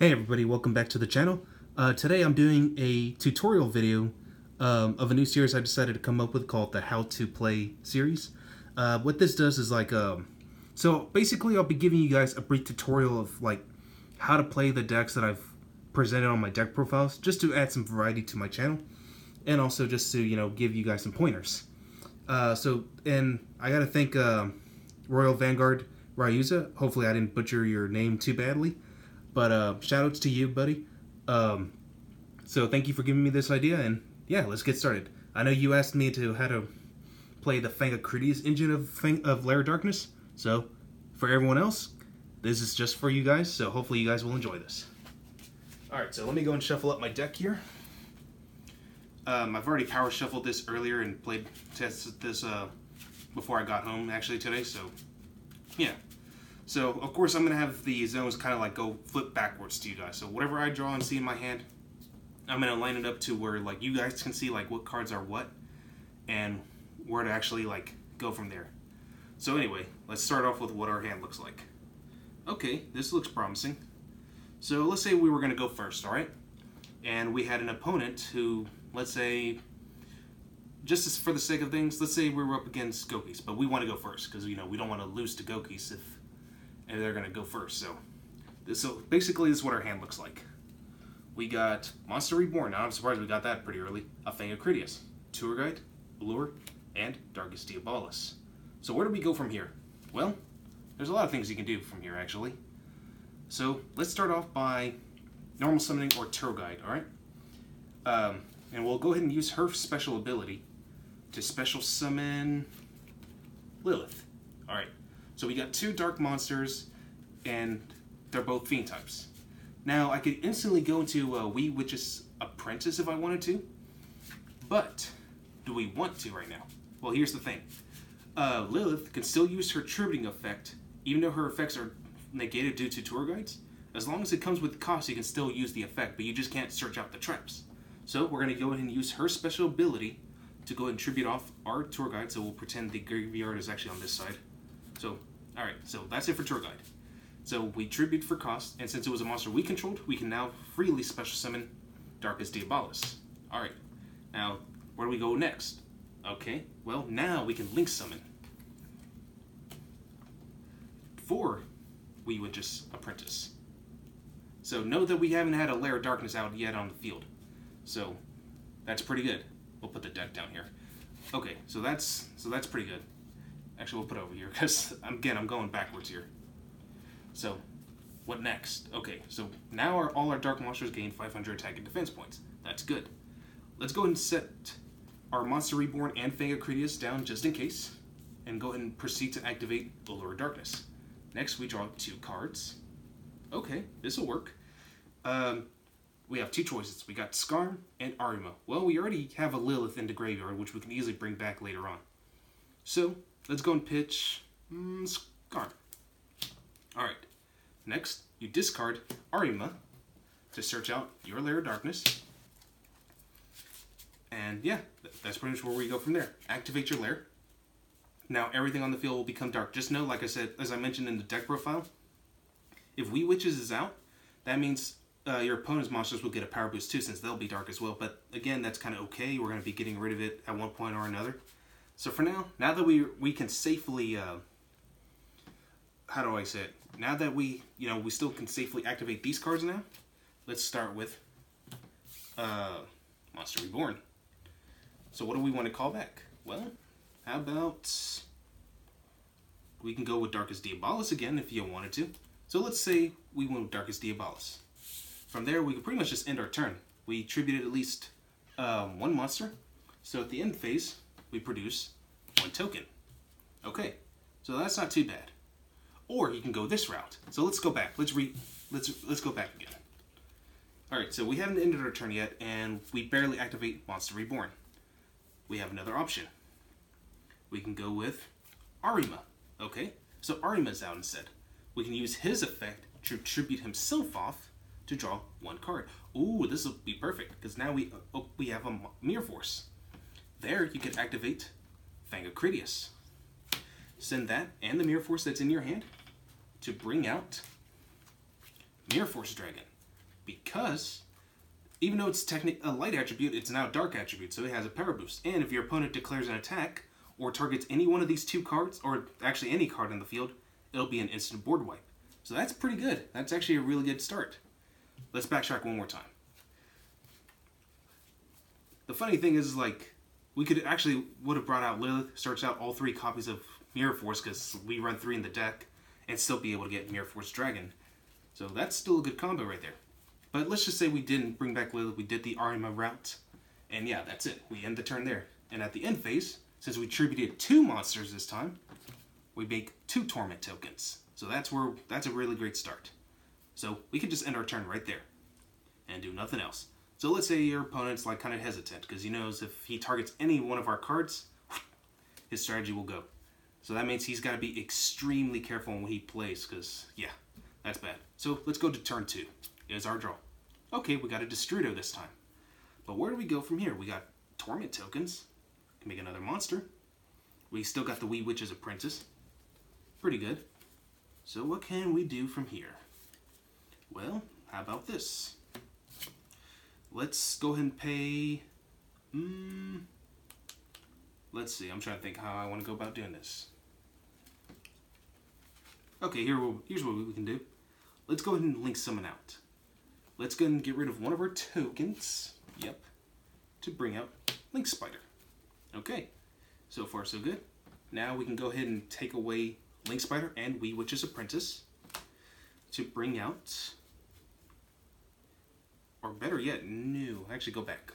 Hey everybody, welcome back to the channel. Today I'm doing a tutorial video of a new series I decided to come up with called the How to Play series. What this does is so basically I'll be giving you guys a brief tutorial of how to play the decks that I've presented on my deck profiles, just to add some variety to my channel, and also just to, give you guys some pointers. And I gotta thank Royal Vanguard Raiouza. Hopefully I didn't butcher your name too badly. But shoutouts to you, buddy. So thank you for giving me this idea, and yeah, let's get started. I know you asked me how to play the Critias engine of Lair of Darkness, so for everyone else, this is just for you guys, so hopefully you guys will enjoy this. Alright, so let me go and shuffle up my deck here. I've already power shuffled this earlier and tested this before I got home actually today, so yeah. So, of course, I'm going to have the zones kind of go flip backwards to you guys. So, whatever I draw and see in my hand, I'm going to line it up to where, you guys can see, what cards are what, and where to actually, go from there. So, anyway, let's start off with what our hand looks like. Okay, this looks promising. So, let's say we were going to go first, alright? And we had an opponent who, let's say, just for the sake of things, let's say we were up against Gokis, but we want to go first, because, we don't want to lose to Gokis and they're going to go first. So basically this is what our hand looks like. We got Monster Reborn. Now I'm surprised we got that pretty early. A Fang of Critias, Tour Guide, Allure, and Darkest Diabolos. So where do we go from here? Well, there's a lot of things you can do from here actually. So let's start off by normal summoning or Tour Guide, alright? And we'll go ahead and use her special ability to special summon Lilith. Alright. So we got two dark monsters, and they're both fiend types. Now, I could instantly go into Wee Witch's Apprentice if I wanted to, but do we want to right now? Well, here's the thing. Lilith can still use her tributing effect, even though her effects are negated due to tour guides. As long as it comes with cost, you can still use the effect, but you just can't search out the traps. So we're going to go ahead and use her special ability to go ahead and tribute off our tour guide, so we'll pretend the graveyard is actually on this side. So, alright, so that's it for Tour Guide. So we tribute for cost, and since it was a monster we controlled, we can now freely special summon Darkest Diabolos. Alright, now, where do we go next? Okay, well, now we can link summon for Wee Witch's Apprentice. So note that we haven't had a Lair of Darkness out yet on the field. So, that's pretty good. We'll put the deck down here. Okay, so that's pretty good. Actually, we'll put it over here, because, again, I'm going backwards here. So, what next? Okay, so now all our dark monsters gain 500 attack and defense points. That's good. Let's go ahead and set our Monster Reborn and Fang of Critias down just in case, and go ahead and proceed to activate Allure of Darkness. Next, we draw two cards. Okay, this will work. We have two choices. We got Skarm and Arima. Well, we already have a Lilith in the graveyard, which we can easily bring back later on. So, let's go and pitch Skarm. Alright. Next, you discard Arima to search out your Lair of Darkness. And yeah, that's pretty much where we go from there. Activate your lair. Now everything on the field will become dark. Just know, like I said, as I mentioned in the deck profile, if Wee Witches is out, that means your opponent's monsters will get a power boost too, since they'll be dark as well. But again, that's kind of okay. We're going to be getting rid of it at one point or another. So for now that we can safely, how do I say it? Now that we still can safely activate these cards now, let's start with Monster Reborn. So what do we want to call back? Well, how about we can go with Darkest Diabolos again if you wanted to. So let's say we went with Darkest Diabolos. From there, we can pretty much just end our turn. We tributed at least one monster. So at the end phase, we produce one token. Okay, so that's not too bad. Or you can go this route. So let's go back. Let's go back again. Alright, so we haven't ended our turn yet, and we barely activate Monster Reborn. We have another option. We can go with Arima. Okay, so Arima's out instead. We can use his effect to tribute himself off to draw one card. Ooh, this will be perfect, because now we have a Mirror Force. There, you can activate Fang of Critias. Send that and the Mirror Force that's in your hand to bring out Mirror Force Dragon. because even though it's technically a light attribute, it's now a dark attribute, so it has a power boost. And if your opponent declares an attack or targets any one of these 2 cards, or actually any card on the field, it'll be an instant board wipe. So that's pretty good. That's actually a really good start. Let's backtrack one more time. The funny thing is, like, we would have brought out Lilith, searched out all 3 copies of Mirror Force, because we run 3 in the deck, and still be able to get Mirror Force Dragon. So that's still a good combo right there. But let's just say we didn't bring back Lilith, we did the Arima route, and yeah, that's it. We end the turn there. And at the end phase, since we tributed 2 monsters this time, we make 2 Torment tokens. So that's a really great start. So we could just end our turn right there, and do nothing else. So let's say your opponent's like kind of hesitant, because he knows if he targets any one of our cards, his strategy will go. So that means he's got to be extremely careful when he plays, because, yeah, that's bad. So let's go to turn 2. Is our draw. Okay, we got a Destrudo this time. But where do we go from here? We got Torment tokens. Can make another monster. We still got the Wee Witch's Apprentice. Pretty good. So what can we do from here? Well, how about this? Let's go ahead and pay... Let's see, I'm trying to think how I want to go about doing this. Okay, here's what we can do. Let's go ahead and link summon out. Let's go ahead and get rid of one of our tokens. Yep. To bring out Link Spider. Okay. So far, so good. Now we can go ahead and take away Link Spider and Wee Witch's Apprentice to bring out, or better yet, no. Actually, go back.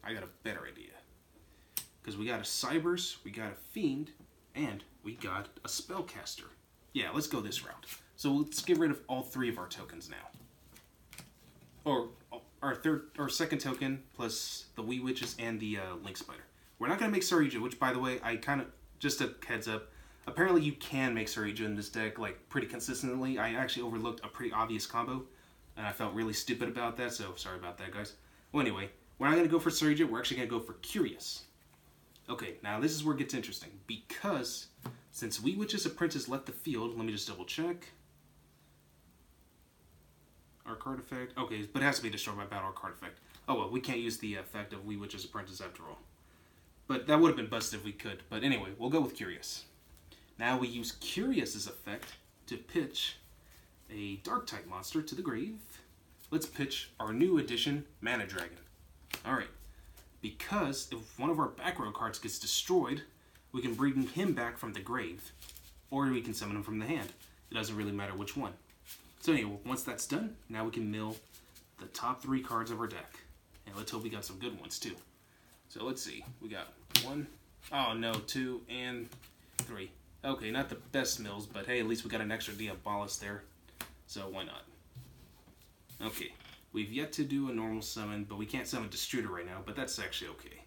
I got a better idea. Because we got a Cybers, we got a Fiend, and we got a Spellcaster. Yeah, let's go this route. So let's get rid of all 3 of our tokens now. Or our second token plus the Wee Witches and the Link Spider. We're not going to make Raiouza, which, by the way, I kind of, just a heads up, apparently you can make Raiouza in this deck like pretty consistently. I actually overlooked a pretty obvious combo, and I felt really stupid about that, so sorry about that, guys. Well, anyway, we're not going to go for Raiouza, we're actually going to go for Critias. Okay, now this is where it gets interesting, because since Wee Witch's Apprentice left the field, let me just double check. Our card effect, okay, but it has to be destroyed by battle or card effect. Oh well, we can't use the effect of Wee Witch's Apprentice after all. But that would have been busted if we could. But anyway, we'll go with Critias. Now we use Critias' effect to pitch a Dark-type monster to the grave. Let's pitch our new edition Mana Dragon. Alright, because if one of our back row cards gets destroyed, we can bring him back from the grave, or we can summon him from the hand. It doesn't really matter which one. So anyway, once that's done, now we can mill the top 3 cards of our deck. And let's hope we got some good ones too. So let's see, we got 1, oh no, 2, and 3. Okay, not the best mills, but hey, at least we got an extra Diabolos there. So why not? Okay, we've yet to do a normal summon, but we can't summon Destrudo right now, but that's actually okay.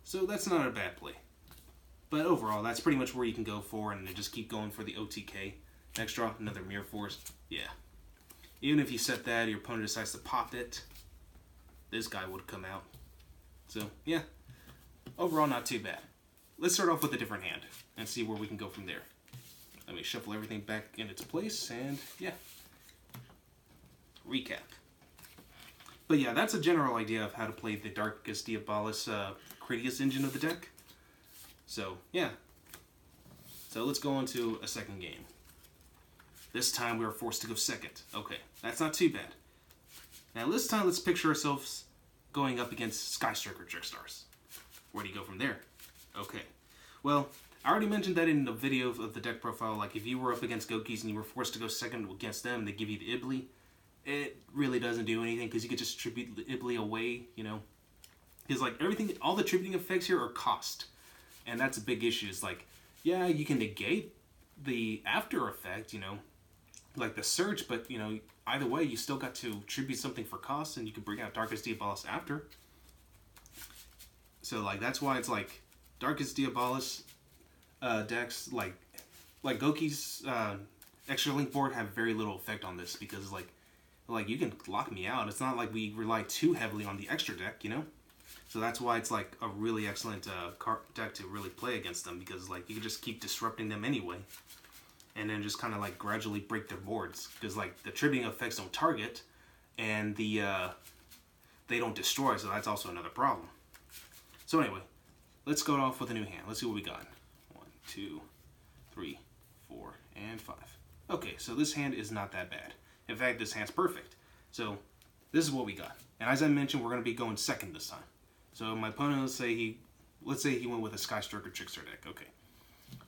So that's not a bad play. But overall, that's pretty much where you can go for, and then just keep going for the OTK. Next draw, another Mirror Force. Yeah. Even if you set that, your opponent decides to pop it, this guy would come out. So, yeah. Overall, not too bad. Let's start off with a different hand and see where we can go from there. Let me shuffle everything back in its place, and yeah. Recap. But yeah, that's a general idea of how to play the Darkest Diabolos Critias engine of the deck. So, yeah. So let's go on to a second game. This time we were forced to go second. Okay, that's not too bad. Now this time let's picture ourselves going up against Skystriker Trickstars. Where do you go from there? Okay. Well, I already mentioned that in the video of the deck profile. Like, if you were up against Gokis and you were forced to go second against them, they give you the Ibli. It really doesn't do anything because you could just tribute the Ibli away, you know. Because, like, everything, all the tributing effects here are cost. And that's a big issue. It's like, yeah, you can negate the after effect, you know, like the Surge, but, you know, either way, you still got to tribute something for cost, and you can bring out Darkest Diabolos after. So, like, that's why it's like Darkest Diabolos decks, like Goki's extra link board have very little effect on this, because like you can lock me out. It's not like we rely too heavily on the extra deck, you know. So that's why it's like a really excellent deck to really play against them, because like you can just keep disrupting them anyway, and then just kind of like gradually break their boards, because like the tributing effects don't target, and they don't destroy, so that's also another problem. So anyway, let's go off with a new hand. Let's see what we got. 1, 2, 3, 4, and 5. Okay, so this hand is not that bad. In fact, this hand's perfect. So this is what we got. And as I mentioned, we're going to be going second this time. So my opponent, let's say he went with a Skystriker Trickster deck. Okay.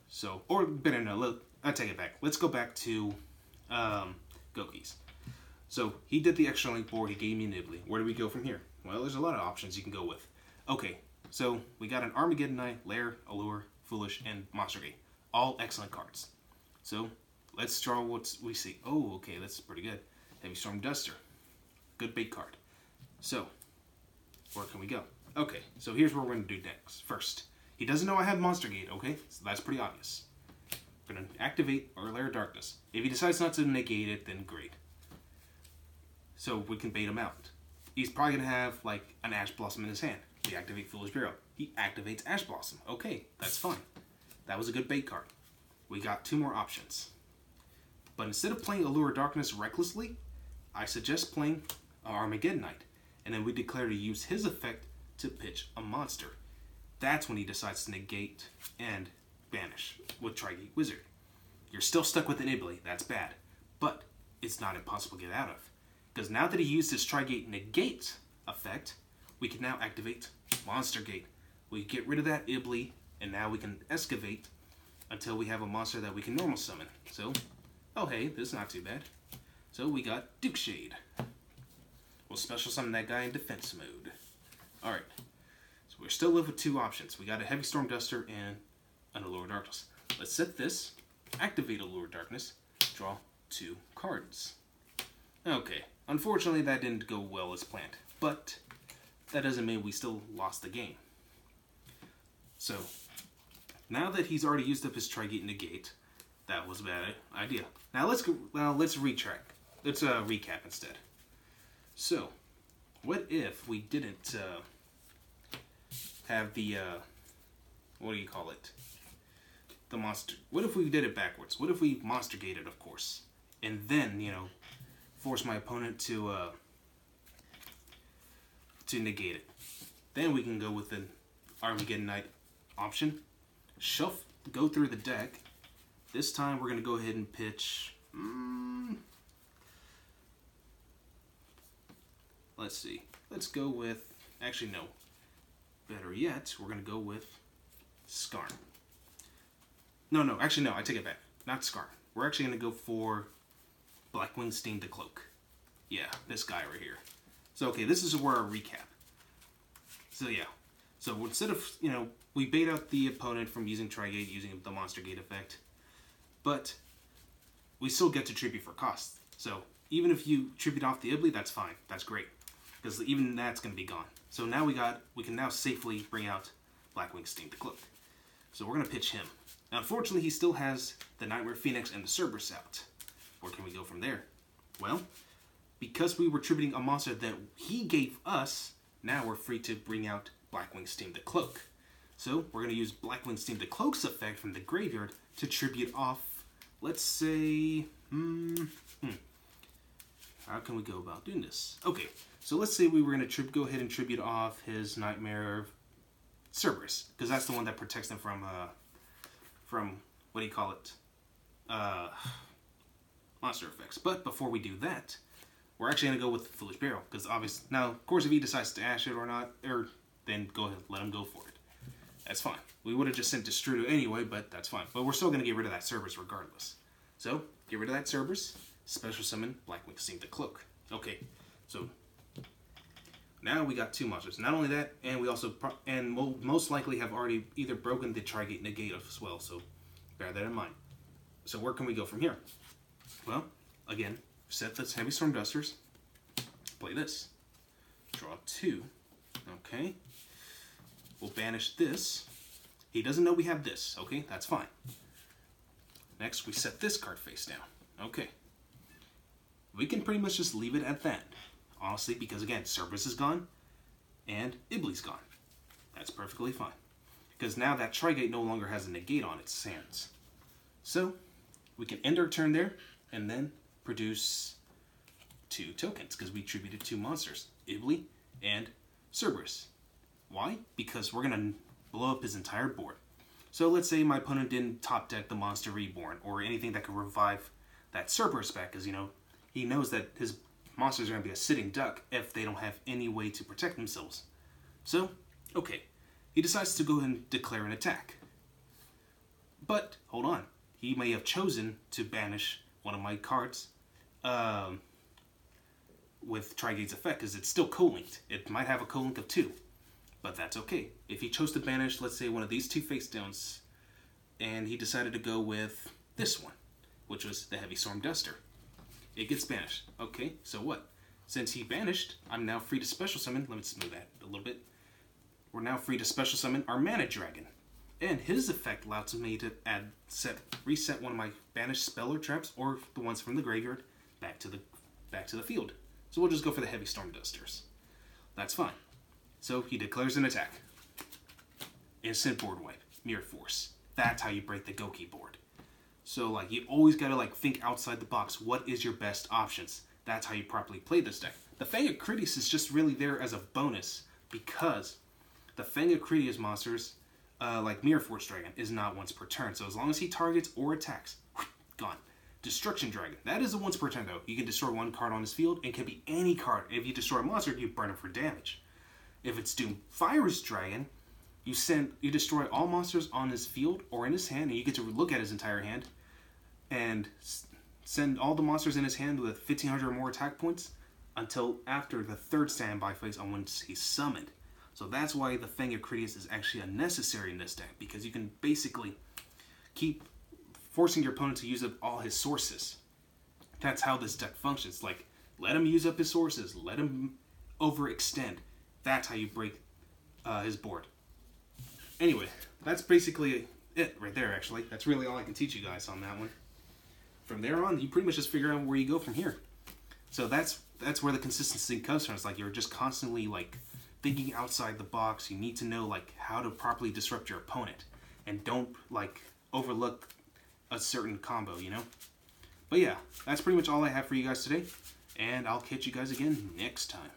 So, or better no, I take it back. Let's go back to Goki's. So he did the extra link board. He gave me Nibbly. Where do we go from here? Well, there's a lot of options you can go with. Okay, so we got an Armageddon Knight, Lair, Allure, Foolish, and Monster Gate. All excellent cards. So let's draw what we see. Oh, okay, that's pretty good. Heavy Storm Duster. Good bait card. So, where can we go? Okay, so here's what we're going to do next. First, he doesn't know I have Monster Gate, okay? So that's pretty obvious. We're going to activate our Lair of Darkness. If he decides not to negate it, then great. So we can bait him out. He's probably going to have, like, an Ash Blossom in his hand. We activate Foolish Barrel. He activates Ash Blossom. Okay, that's fine. That was a good bait card. We got 2 more options. But instead of playing Allure of Darkness recklessly, I suggest playing Armageddon Knight. And then we declare to use his effect to pitch a monster. That's when he decides to negate and banish with Tri-Gate Wizard. You're still stuck with an Nibbly. That's bad. But it's not impossible to get out of. Because now that he used his Tri-Gate Negate effect, we can now activate Monster Gate. We get rid of that Nibbly, and now we can excavate until we have a monster that we can normal summon. So, oh hey, this is not too bad. So we got Duke Shade. We'll special summon that guy in defense mode. Alright, so we're still left with 2 options. We got a Heavy Storm Duster and an Allure of Darkness. Let's set this, activate Allure of Darkness, draw 2 cards. Okay, unfortunately that didn't go well as planned, but that doesn't mean we still lost the game. So, now that he's already used up his Tri-Gate Negate, that was a bad idea. Now let's retrack. Let's recap instead. So, what if we didn't have the what do you call it? The monster. What if we did it backwards? What if we Monster Gated, of course, and then force my opponent to negate it. Then we can go with an Armageddon Knight option. Shuffle, go through the deck. This time we're going to go ahead and pitch... let's see. Let's go with... Actually, no. Better yet, we're going to go with Skarn. No. Actually, no. I take it back. Not Skarn. We're actually going to go for Blackwing Steam the Cloak. Yeah, this guy right here. So, okay, this is where our recap. So, yeah. So, instead of, we bait out the opponent from using Tri-Gate, using the Monster Gate effect, but we still get to tribute for cost. So, even if you tribute off the Nibbly, that's fine. That's great. Because even that's going to be gone. So, now we can now safely bring out Blackwing Steam the Cloak. So, we're going to pitch him. Now, unfortunately, he still has the Nightmare Phoenix and the Cerberus out. Where can we go from there? Well, because we were tributing a monster that he gave us, now we're free to bring out Blackwing Steam the Cloak. So, we're going to use Blackwing Steam the Cloak's effect from the graveyard to tribute off, let's say, how can we go about doing this? Okay, so let's say we were going to go ahead and tribute off his Nightmare Cerberus, because that's the one that protects them from what do you call it? Monster effects. But before we do that, we're actually going to go with Foolish Barrel, because obviously, now, of course, if he decides to ash it or not, then go ahead, let him go for it. That's fine. We would have just sent Destrudo anyway, but that's fine. But we're still going to get rid of that Cerberus regardless. So, get rid of that Cerberus, special summon Blackwing Steam the Cloak. Okay, so now we got 2 monsters. Not only that, and we also, and we'll most likely have already either broken the Tri-Gate Negate as well, so bear that in mind. So where can we go from here? Well, again, set this Heavy Storm Dusters, play this, draw 2, okay, we'll banish this. He doesn't know we have this, okay, that's fine. Next, we set this card face down, okay. We can pretty much just leave it at that, honestly, because again, Cerberus is gone, and Nibbly's gone. That's perfectly fine. Because now that Tri-Gate no longer has a negate on its hands. So, we can end our turn there, and then produce 2 tokens, because we attributed 2 monsters, Ibly and Cerberus. Why? Because we're going to blow up his entire board. So let's say my opponent didn't top deck the Monster Reborn, or anything that could revive that Cerberus back, because, you know, he knows that his monsters are going to be a sitting duck if they don't have any way to protect themselves. So, okay, he decides to go ahead and declare an attack. But, hold on, he may have chosen to banish one of my cards with Trigate's effect, because it's still co-linked. It might have a co-link of 2, but that's okay. If he chose to banish, let's say, one of these 2 face downs, and he decided to go with this one, which was the Heavy Storm Duster, it gets banished. Okay, so what? Since he banished, I'm now free to special summon. Let me smooth that a little bit. We're now free to special summon our Mana Dragon. And his effect allows me to reset one of my banished spell or traps, or the ones from the graveyard, back to the field. So we'll just go for the Heavy Storm Dusters. That's fine. So he declares an attack. Instant board wipe. Mirror Force. That's how you break the Goki board. So, like, you always gotta, like, think outside the box. What is your best options? That's how you properly play this deck. The Fang of Critias is just really there as a bonus, because the Fang of Critias monsters, like Mirror Force Dragon, is not once per turn. So as long as he targets or attacks, gone. Destruction Dragon. That is a once per turn, though. You can destroy 1 card on his field, and can be any card. If you destroy a monster, you burn it for damage. If it's Doom Fire's Dragon, you destroy all monsters on his field or in his hand, and you get to look at his entire hand, and send all the monsters in his hand with 1,500 or more attack points until after the 3rd standby phase on when he's summoned. So that's why the Fang of Critias is actually unnecessary in this deck, because you can basically keep forcing your opponent to use up all his sources. That's how this deck functions. Like, let him use up his sources, let him overextend. That's how you break his board. Anyway, that's basically it right there, actually. That's really all I can teach you guys on that one. From there on, you pretty much just figure out where you go from here. So that's where the consistency comes from. It's like you're just constantly, like, thinking outside the box. You need to know, like, how to properly disrupt your opponent, and don't, like, overlook a certain combo, you know? But yeah, that's pretty much all I have for you guys today, and I'll catch you guys again next time.